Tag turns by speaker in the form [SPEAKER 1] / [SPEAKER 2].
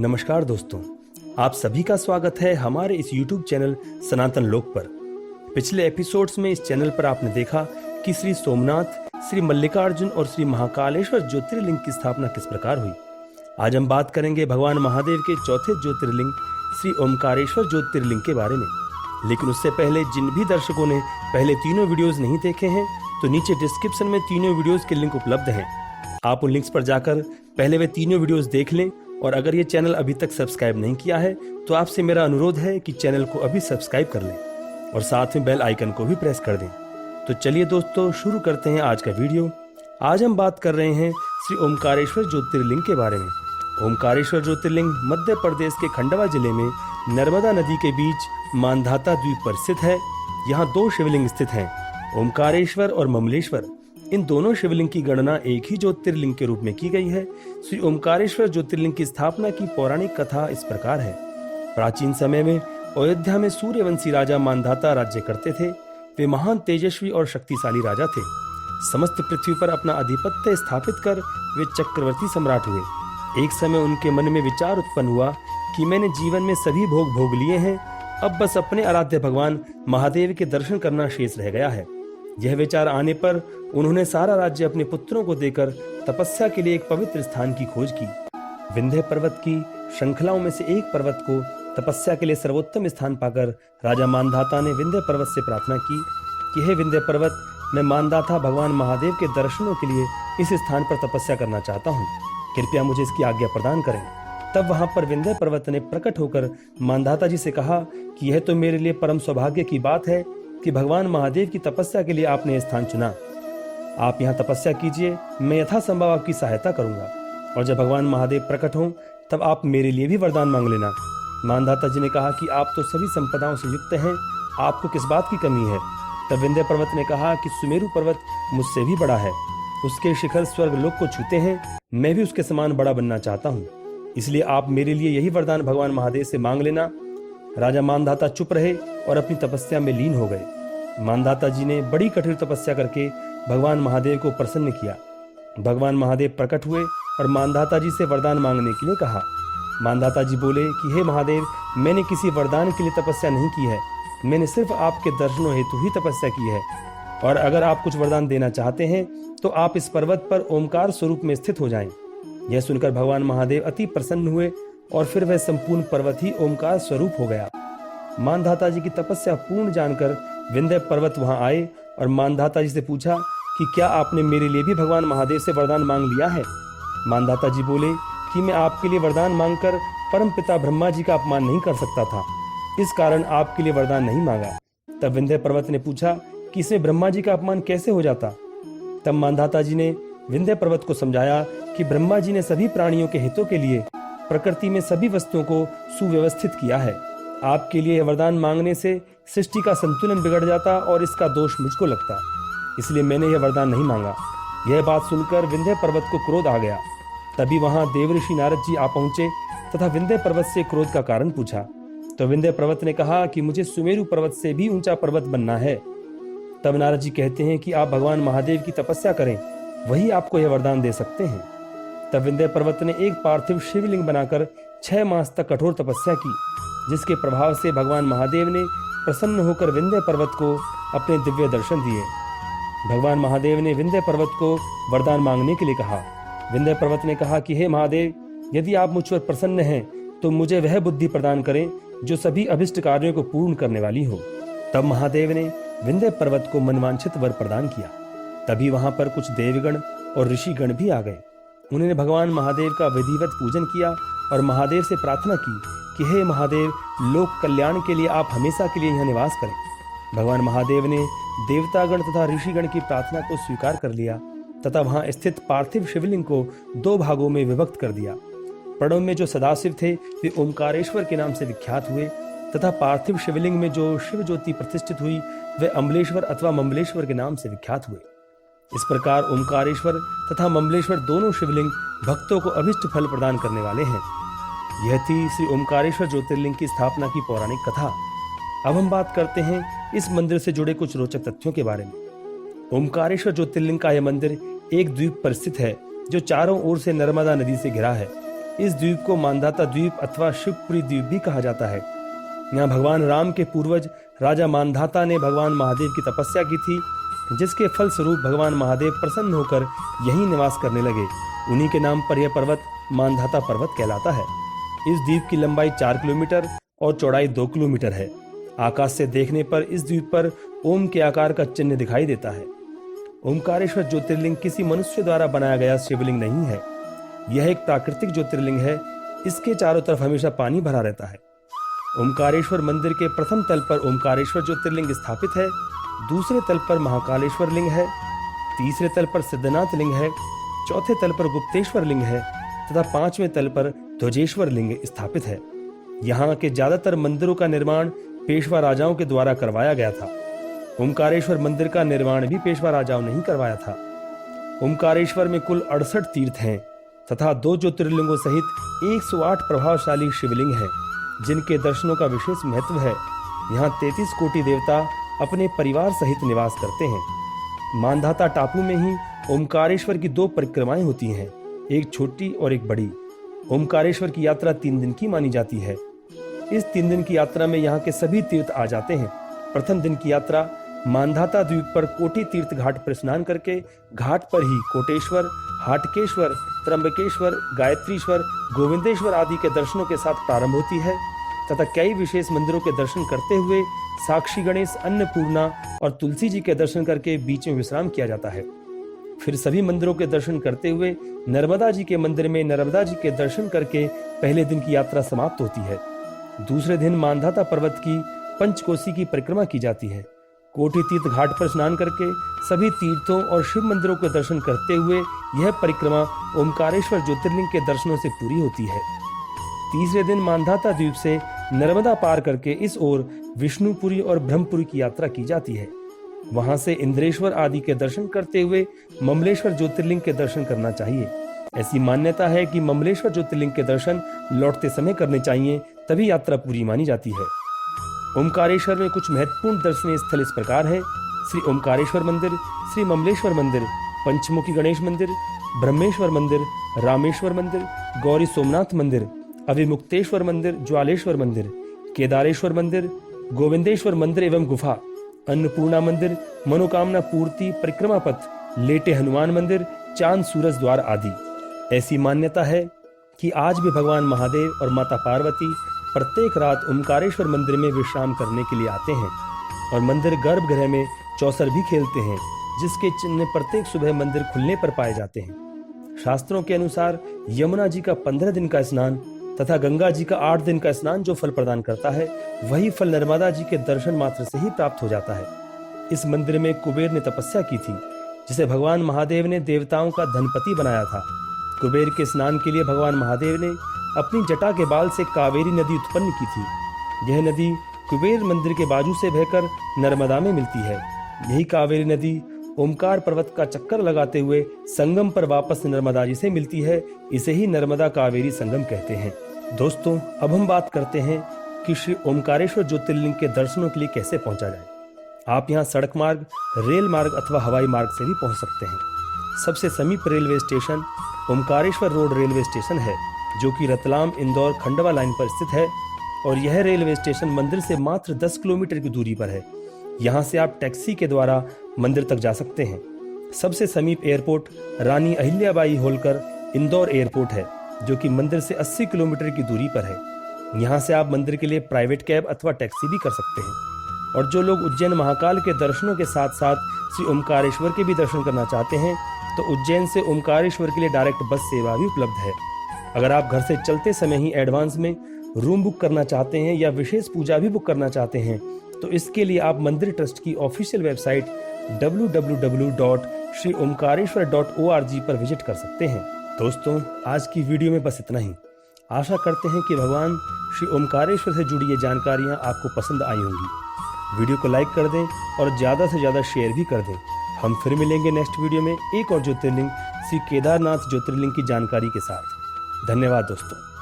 [SPEAKER 1] नमस्कार दोस्तों, आप सभी का स्वागत है हमारे इस YouTube चैनल सनातन लोक पर। पिछले एपिसोड्स में इस चैनल पर आपने देखा कि श्री सोमनाथ, श्री मल्लिकार्जुन और श्री महाकालेश्वर ज्योतिर्लिंग की स्थापना किस प्रकार हुई। आज हम बात करेंगे भगवान महादेव के चौथे ज्योतिर्लिंग श्री ओमकारेश्वर ज्योतिर्लिंग के बारे में। लेकिन उससे पहले जिन भी दर्शकों ने पहले तीनों वीडियोज नहीं देखे हैं तो नीचे डिस्क्रिप्शन में तीनों वीडियोज के लिंक उपलब्ध हैं। आप उन लिंक्स पर जाकर पहले वे तीनों वीडियोज देख लें। और अगर ये चैनल अभी तक सब्सक्राइब नहीं किया है तो आपसे मेरा अनुरोध है कि चैनल को अभी सब्सक्राइब कर लें और साथ में बेल आइकन को भी प्रेस कर दें। तो चलिए दोस्तों, शुरू करते हैं आज का वीडियो। आज हम बात कर रहे हैं श्री ओमकारेश्वर ज्योतिर्लिंग के बारे में। ओमकारेश्वर ज्योतिर्लिंग मध्य प्रदेश के खंडवा जिले में नर्मदा नदी के बीच मांधाता द्वीप पर स्थित है। यहाँ दो शिवलिंग स्थित हैं, ओमकारेश्वर और ममलेश्वर। इन दोनों शिवलिंग की गणना एक ही ज्योतिर्लिंग के रूप में की गई है। श्री ओमकारेश्वर ज्योतिर्लिंग की स्थापना की पौराणिक कथा इस प्रकार है। प्राचीन समय में अयोध्या में सूर्यवंशी राजा मांधाता राज्य करते थे। वे महान तेजस्वी और शक्तिशाली राजा थे। समस्त पृथ्वी पर अपना आधिपत्य स्थापित कर वे चक्रवर्ती सम्राट हुए। एक समय उनके मन में विचार उत्पन्न हुआ कि मैंने जीवन में सभी भोग भोग लिए हैं, अब बस अपने आराध्य भगवान महादेव के दर्शन करना शेष रह गया है। यह विचार आने पर उन्होंने सारा राज्य अपने पुत्रों को देकर तपस्या के लिए एक पवित्र स्थान की खोज की। विंध्य पर्वत की श्रृंखलाओं में से एक पर्वत को तपस्या के लिए सर्वोत्तम स्थान पाकर राजा मांधाता ने विंध्य पर्वत से प्रार्थना की कि हे विंध्य पर्वत, मैं मांधाता भगवान महादेव के दर्शनों के लिए इस स्थान पर तपस्या करना चाहता हूँ, कृपया मुझे इसकी आज्ञा प्रदान करें। तब वहां पर विंध्य पर्वत ने प्रकट होकर मांधाता जी से कहा कि यह तो मेरे लिए परम सौभाग्य की बात है कि भगवान महादेव की तपस्या के लिए आपने यह स्थान चुना। आप यहाँ तपस्या कीजिए, मैं यथासंभव आपकी सहायता करूंगा, और जब भगवान महादेव प्रकट हों तब आप मेरे लिए भी वरदान मांग लेना। मांधाता जी ने कहा कि आप तो सभी संपदाओं से युक्त हैं, आपको किस बात की कमी है। तब विंध्य पर्वत ने कहा कि सुमेरु पर्वत मुझसे भी बड़ा है, उसके शिखर स्वर्ग लोक को छूते हैं, मैं भी उसके समान बड़ा बनना चाहता हूँ, इसलिए आप मेरे लिए यही वरदान भगवान महादेव से मांग लेना। राजा मांधाता चुप रहे और अपनी तपस्या में लीन हो गए। मांधाता जी ने बड़ी कठोर तपस्या करके भगवान महादेव को प्रसन्न किया। भगवान महादेव प्रकट हुए और मांधाता जी से वरदान मांगने के लिए कहा। मांधाता जी बोले कि हे महादेव, मैंने किसी वरदान के लिए तपस्या नहीं की है, मैंने सिर्फ आपके दर्शनों हेतु ही तपस्या की है, और अगर आप कुछ वरदान देना चाहते हैं तो आप इस पर्वत पर ओमकार स्वरूप में स्थित हो जाएं। यह सुनकर भगवान महादेव अति प्रसन्न हुए और फिर वह संपूर्ण पर्वत ही ओमकार स्वरूप हो गया। मांधाता जी की तपस्या पूर्ण जानकर विंध्य पर्वत वहां आए और मांधाता जी से पूछा कि क्या आपने मेरे लिए भी भगवान महादेव से वरदान मांग लिया है। मांधाता जी बोले कि मैं आपके लिए वरदान मांगकर परम पिता ब्रह्मा जी का अपमान नहीं कर सकता था, इस कारण आपके लिए वरदान नहीं मांगा। तब विंध्य पर्वत ने पूछा कि इसमें ब्रह्मा जी का अपमान कैसे हो जाता। तब मांधाता जी ने विंध्य पर्वत को समझाया कि ब्रह्मा जी ने सभी प्राणियों के हितों के लिए प्रकृति में सभी वस्तुओं को सुव्यवस्थित किया है। आपके लिए वरदान मांगने से सृष्टि का संतुलन बिगड़ जाता और इसका दोष मुझको लगता, इसलिए मैंने यह वरदान नहीं मांगा। यह बात सुनकर विंध्य पर्वत को क्रोध आ गया। तभी वहां देवऋषि नारद जी आ पहुंचे तथा विंध्य पर्वत से क्रोध का कारण पूछा। तो विंध्य पर्वत ने कहा कि मुझे सुमेरु पर्वत से भी ऊंचा पर्वत बनना है। तब नारद जी कहते हैं कि आप भगवान महादेव की तपस्या करें, वही आपको यह वरदान दे सकते हैं। तब विंध्य पर्वत ने एक पार्थिव शिवलिंग बनाकर 6 मास तक कठोर तपस्या की, जिसके प्रभाव से भगवान महादेव ने प्रसन्न होकर विंध्य पर्वत को अपने दिव्य दर्शन दिए। भगवान महादेव ने विंध्य पर्वत को वरदान मांगने के लिए कहा। विंध्य पर्वत ने कहा कि हे महादेव, यदि आप मुझ पर प्रसन्न हैं तो मुझे वह बुद्धि प्रदान करें जो सभी अभिष्ट कार्यों को पूर्ण करने वाली हो। तब महादेव ने विंध्य पर्वत को मनवांछित वर प्रदान किया। तभी वहां पर कुछ देवगण और ऋषिगण भी आ गए। उन्होंने भगवान महादेव का विधिवत पूजन किया और महादेव से प्रार्थना की कि हे महादेव, लोक कल्याण के लिए आप हमेशा के लिए यहाँ निवास करें। भगवान महादेव ने देवतागण तथा ऋषिगण की प्रार्थना को स्वीकार कर लिया तथा वहां स्थित पार्थिव शिवलिंग को 2 भागों में विभक्त कर दिया। प्रणव में जो सदाशिव थे वे ओमकारेश्वर के नाम से विख्यात हुए तथा पार्थिव शिवलिंग में जो शिव ज्योति प्रतिष्ठित हुई वे अमलेश्वर अथवा ममलेश्वर के नाम से विख्यात हुए। इस प्रकार ओमकारेश्वर तथा ममलेश्वर दोनों शिवलिंग भक्तों को अभिष्ट फल प्रदान करने वाले हैं। यह थी श्री ओमकारेश्वर ज्योतिर्लिंग की स्थापना की पौराणिक कथा। अब हम बात करते हैं इस मंदिर से जुड़े कुछ रोचक तथ्यों के बारे में। ओमकारेश्वर ज्योतिर्लिंग का यह मंदिर एक द्वीप पर स्थित है जो चारों ओर से नर्मदा नदी से घिरा है। इस द्वीप को मांधाता द्वीप अथवा शिवपुरी द्वीप भी कहा जाता है। यहाँ भगवान राम के पूर्वज राजा मांधाता ने भगवान महादेव की तपस्या की थी, जिसके फलस्वरूप भगवान महादेव प्रसन्न होकर यहीं निवास करने लगे। उन्हीं के नाम पर यह पर्वत मांधाता पर्वत कहलाता है। इस द्वीप की लंबाई 4 किलोमीटर और चौड़ाई 2 किलोमीटर है। आकाश से देखने पर इस द्वीप पर ओम के आकार का चिन्ह दिखाई देता है। ओमकारेश्वर ज्योतिर्लिंग किसी मनुष्य द्वारा बनाया गया शिवलिंग नहीं है। यह एक प्राकृतिक ज्योतिर्लिंग है। इसके चारों तरफ हमेशा पानी भरा रहता है। ओमकारेश्वर मंदिर के प्रथम तल पर ओमकारेश्वर ज्योतिर्लिंग स्थापित है, दूसरे तल पर महाकालेश्वर लिंग है, तीसरे तल पर सिद्धनाथ लिंग है, चौथे तल पर गुप्तेश्वर लिंग है तथा 5वें तल पर ध्वजेश्वर लिंग स्थापित है। यहाँ के ज्यादातर मंदिरों का निर्माण पेशवा राजाओं के द्वारा करवाया गया था। ओमकारेश्वर मंदिर का निर्माण भी पेशवा राजाओं ने ही करवाया था। ओमकारेश्वर में कुल 68 तीर्थ हैं तथा 2 ज्योतिर्लिंगों सहित 108 प्रभावशाली शिवलिंग हैं, जिनके दर्शनों का विशेष महत्व है। यहाँ 33 कोटि देवता अपने परिवार सहित निवास करते हैं। मांधाता टापू में ही ओमकारेश्वर की 2 परिक्रमाएं होती हैं, एक छोटी और एक बड़ी। ओमकारेश्वर की यात्रा 3 दिन की मानी जाती है। इस 3 दिन की यात्रा में यहाँ के सभी तीर्थ आ जाते हैं। प्रथम दिन की यात्रा मांधाता द्वीप पर कोटि तीर्थ घाट पर स्नान करके घाट पर ही कोटेश्वर, हाटकेश्वर, त्र्यंबकेश्वर, गायत्रीश्वर, गोविंदेश्वर आदि के दर्शनों के साथ प्रारंभ होती है तथा कई विशेष मंदिरों के दर्शन करते हुए साक्षी गणेश, अन्नपूर्णा और तुलसी जी के दर्शन करके बीच में विश्राम किया जाता है। फिर सभी मंदिरों के दर्शन करते हुए नर्मदा जी के मंदिर में नर्मदा जी के दर्शन करके पहले दिन की यात्रा समाप्त होती है। दूसरे दिन मांधाता पर्वत की पंचकोसी की परिक्रमा की जाती है। कोटि तीर्थ घाट पर स्नान करके सभी तीर्थों और शिव मंदिरों के दर्शन करते हुए यह परिक्रमा ओमकारेश्वर ज्योतिर्लिंग के दर्शनों से पूरी होती है। तीसरे दिन मांधाता द्वीप से नर्मदा पार करके इस ओर विष्णुपुरी और ब्रह्मपुरी की यात्रा की जाती है। वहां से इंद्रेश्वर आदि के दर्शन करते हुए ममलेश्वर ज्योतिर्लिंग के दर्शन करना चाहिए। ऐसी मान्यता है कि ममलेश्वर ज्योतिर्लिंग के दर्शन लौटते समय करने चाहिए, तभी यात्रा पूरी मानी जाती है। ओमकारेश्वर में कुछ महत्वपूर्ण दर्शनीय स्थल इस प्रकार है: श्री ओमकारेश्वर मंदिर, श्री ममलेश्वर मंदिर, पंचमुखी गणेश मंदिर, ब्रह्मेश्वर मंदिर, रामेश्वर मंदिर, गौरी सोमनाथ मंदिर, अभिमुक्तेश्वर मंदिर, ज्वालेश्वर मंदिर, केदारेश्वर मंदिर, गोविंदेश्वर मंदिर एवं गुफा, अन्नपूर्णा मंदिर, मनोकामना पूर्ति परिक्रमा पथ, लेटे हनुमान मंदिर, चांद सूरज द्वार आदि। ऐसी मान्यता है कि आज भी भगवान महादेव और माता पार्वती प्रत्येक रात ओमकारेश्वर मंदिर में विश्राम करने के लिए आते हैं और मंदिर गर्भगृह में चौसर भी खेलते हैं, जिसके चिन्ह प्रत्येक सुबह मंदिर खुलने पर पाए जाते हैं। शास्त्रों के अनुसार यमुना जी का 15 दिन का स्नान तथा गंगा जी का 8 दिन का स्नान जो फल प्रदान करता है, वही फल नर्मदा जी के दर्शन मात्र से ही प्राप्त हो जाता है। इस मंदिर में कुबेर ने तपस्या की थी, जिसे भगवान महादेव ने देवताओं का धनपति बनाया था। कुबेर के स्नान के लिए भगवान महादेव ने अपनी जटा के बाल से कावेरी नदी उत्पन्न की थी। यह नदी कुबेर मंदिर के बाजू से बहकर नर्मदा में मिलती है। यही कावेरी नदी ओमकार पर्वत का चक्कर लगाते हुए संगम पर वापस नर्मदा जी से मिलती है। इसे ही नर्मदा कावेरी संगम कहते हैं। दोस्तों, अब हम बात करते हैं कि श्री ओमकारेश्वर ज्योतिर्लिंग के दर्शनों के लिए कैसे पहुंचा जाए। आप यहाँ सड़क मार्ग, रेल मार्ग अथवा हवाई मार्ग से भी पहुंच सकते हैं। सबसे समीप railway station Omkareshwar road railway station है, जो कि रतलाम इंदौर खंडवा लाइन पर स्थित है और यह रेलवे स्टेशन मंदिर से मात्र 10 किलोमीटर की दूरी पर है। यहाँ से आप टैक्सी के द्वारा मंदिर तक जा सकते हैं। सबसे समीप एयरपोर्ट रानी अहिल्याबाई होलकर इंदौर एयरपोर्ट है, जो कि मंदिर से 80 किलोमीटर की दूरी पर है। यहाँ से आप मंदिर के लिए प्राइवेट कैब अथवा टैक्सी भी कर सकते हैं। और जो लोग उज्जैन महाकाल के दर्शनों के साथ साथ श्री ओमकारेश्वर के भी दर्शन करना चाहते हैं, तो उज्जैन से ओमकारेश्वर के लिए डायरेक्ट बस सेवा भी उपलब्ध है। अगर आप घर से चलते समय ही एडवांस में रूम बुक करना चाहते हैं या विशेष पूजा भी बुक करना चाहते हैं, तो इसके लिए आप मंदिर ट्रस्ट की ऑफिशियल वेबसाइट www.श्रीओमकारेश्वर.org पर विजिट कर सकते हैं। दोस्तों, आज की वीडियो में बस इतना ही। आशा करते हैं कि भगवान श्री ओमकारेश्वर से जुड़ी ये जानकारियाँ आपको पसंद आई होंगी। वीडियो को लाइक कर दें और ज़्यादा से ज़्यादा शेयर भी कर दें। हम फिर मिलेंगे नेक्स्ट वीडियो में एक और ज्योतिर्लिंग श्री केदारनाथ ज्योतिर्लिंग की जानकारी के साथ। धन्यवाद दोस्तों।